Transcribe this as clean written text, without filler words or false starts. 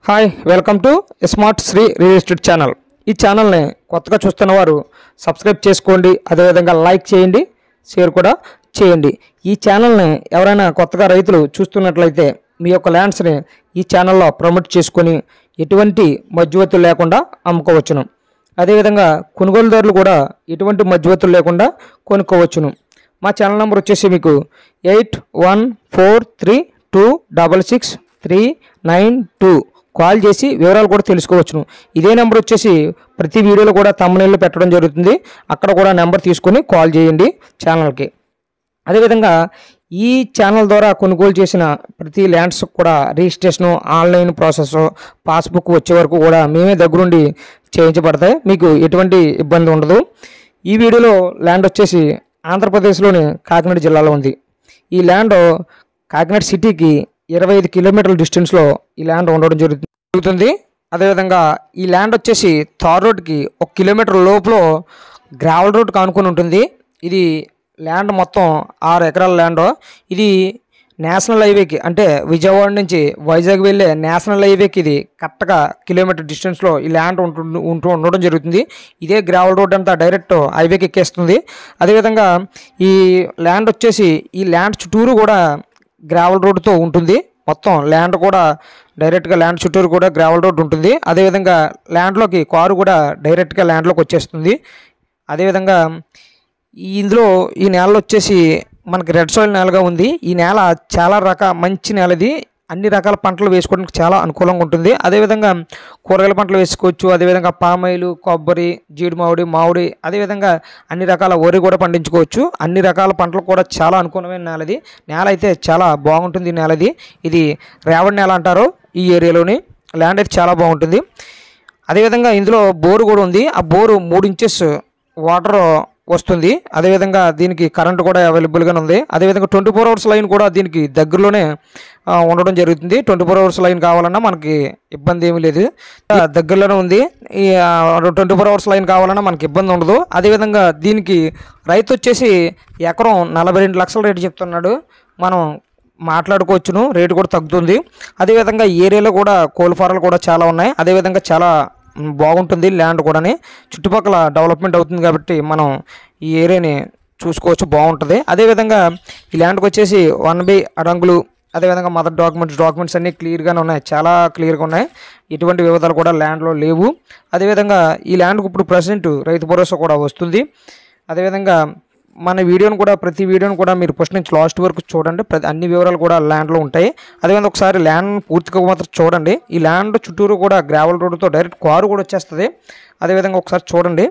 Hi welcome to smart Sri real estate channel. ఈ ఛానల్ని కొత్తగా చూస్తున్న వారు సబ్స్క్రైబ్ చేసుకోండి, అదేవిధంగా లైక్ చేయండి, షేర్ కూడా చేయండి। ఈ ఛానల్ని ఎవరైనా కొత్తగా రైతులు చూస్తున్నట్లయితే మీ యొక్క ల్యాండ్స్ని ఈ ఛానల్లో ప్రమోట్ చేసుకొని ఎటువంటి మధ్యవర్తులు లేకుండా అమ్ముకోవచ్చును। అదేవిధంగా కొనుగోలుదారులు కూడా ఎటువంటి మధ్యవర్తులు లేకుండా కొనుక్కోవచ్చును। మా ఛానల్ నెంబర్ వచ్చేసి మీకు 8143266392 కాల్ చేసి వివరాలు కూడా తెలుసుకోవచ్చును। ఇదే నెంబర్ వచ్చేసి ప్రతి వీడియోలో కూడా థంబ్నెయిల్లో పెట్టడం జరుగుతుంది, అక్కడ కూడా నెంబర్ తీసుకొని కాల్ చేయండి ఛానల్కి। అదేవిధంగా ఈ ఛానల్ ద్వారా కొనుగోలు చేసిన ప్రతి ల్యాండ్స్ కూడా రిజిస్ట్రేషన్, ఆన్లైన్ ప్రాసెస్, పాస్బుక్ వచ్చే వరకు కూడా మేమే దగ్గరుండి చేయించబడతాయి, మీకు ఎటువంటి ఇబ్బంది ఉండదు। ఈ వీడియోలో ల్యాండ్ వచ్చేసి ఆంధ్రప్రదేశ్లోని కాకినాడ జిల్లాలో ఉంది। ఈ ల్యాండ్ కాకినాడ సిటీకి 25 కిలోమీటర్ల డిస్టెన్స్లో ఈ ల్యాండ్ ఉండడం జరుగుతుంది। అదేవిధంగా ఈ ల్యాండ్ వచ్చేసి తార్ రోడ్కి 1 కిలోమీటర్ లోపల గ్రావెల్ రోడ్ కానుకొని ఉంటుంది। ఇది ల్యాండ్ మొత్తం 6 ఎకరాల ల్యాండ్। ఇది నేషనల్ హైవేకి అంటే విజయవాడ నుంచి వైజాగ్ వెళ్ళే నేషనల్ హైవేకి ఇది కరెక్ట్గా కిలోమీటర్ డిస్టెన్స్లో ఈ ల్యాండ్ ఉండడం జరుగుతుంది। ఇదే గ్రావెల్ రోడ్ అంతా డైరెక్ట్ హైవేకి ఎక్కేస్తుంది। అదేవిధంగా ఈ ల్యాండ్ వచ్చేసి ఈ ల్యాండ్ చుట్టూరు కూడా గ్రావెల్ రోడ్తో ఉంటుంది, మొత్తం ల్యాండ్ కూడా డైరెక్ట్గా ల్యాండ్ చుట్టూరు కూడా గ్రావెల్ రోడ్ ఉంటుంది। అదేవిధంగా ల్యాండ్లోకి కారు కూడా డైరెక్ట్గా ల్యాండ్లోకి వచ్చేస్తుంది। అదేవిధంగా ఇందులో ఈ నేల వచ్చేసి మనకి రెడ్ సాయిల్ నేలగా ఉంది। ఈ నేల చాలా మంచి నేల, ఇది అన్ని రకాల పంటలు వేసుకోవడానికి చాలా అనుకూలంగా ఉంటుంది। అదేవిధంగా కూరగాయల పంటలు వేసుకోవచ్చు, అదేవిధంగా పామాయిలు, కొబ్బరి, జీడి మామిడి, అదేవిధంగా అన్ని రకాల వరి కూడా పండించుకోవచ్చు। అన్ని రకాల పంటలు కూడా చాలా అనుకూలమైన నేలది, నేల అయితే చాలా బాగుంటుంది నేలది। ఇది రేవడి నేల అంటారు ఈ ఏరియాలోని, ల్యాండ్ అయితే చాలా బాగుంటుంది। అదేవిధంగా ఇందులో బోరు కూడా ఉంది, ఆ బోరు 3 ఇంచెస్ వాటర్ వస్తుంది। అదేవిధంగా దీనికి కరెంట్ కూడా అవైలబుల్గానే ఉంది। అదేవిధంగా 24 అవర్స్ లైన్ కూడా దీనికి దగ్గరలోనే ఉండడం జరుగుతుంది। 24 అవర్స్ లైన్ కావాలన్నా మనకి ఇబ్బంది ఏమీ లేదు, దగ్గరలోనే ఉంది। ఈ 24 అవర్స్ లైన్ కావాలన్నా మనకి ఇబ్బంది ఉండదు। అదేవిధంగా దీనికి రైతు వచ్చేసి ఎకరం 42 లక్షల రేటు చెప్తున్నాడు, మనం మాట్లాడుకోవచ్చును, రేటు కూడా తగ్గుతుంది। అదేవిధంగా ఏరియాలో కూడా కోళ్ళ ఫారాలు కూడా చాలా ఉన్నాయి, అదేవిధంగా చాలా బాగుంటుంది ల్యాండ్ కూడా, చుట్టుపక్కల డెవలప్మెంట్ అవుతుంది కాబట్టి మనం ఈ ఏరియాని చూసుకోవచ్చు, బాగుంటుంది। అదేవిధంగా ఈ ల్యాండ్కి వచ్చేసి 1B అడంగులు, అదేవిధంగా మదర్ డాక్యుమెంట్స్ అన్నీ క్లియర్గానే ఉన్నాయి, చాలా క్లియర్గా ఉన్నాయి, ఎటువంటి వివాదాలు కూడా ల్యాండ్లో లేవు। అదేవిధంగా ఈ ల్యాండ్కి ఇప్పుడు ప్రజెంట్ రైతు భరోసా కూడా వస్తుంది। అదేవిధంగా మన వీడియోని కూడా ప్రతి వీడియోని కూడా మీరు ఫస్ట్ నుంచి లాస్ట్ వరకు చూడండి, అన్ని వివరాలు కూడా ల్యాండ్లో ఉంటాయి। అదేవిధంగా ఒకసారి ల్యాండ్ పూర్తిగా మాత్రం చూడండి, ఈ ల్యాండ్ చుట్టూరు కూడా గ్రావెల్ రోడ్డుతో డైరెక్ట్ కారు కూడా వచ్చేస్తుంది, అదేవిధంగా ఒకసారి చూడండి।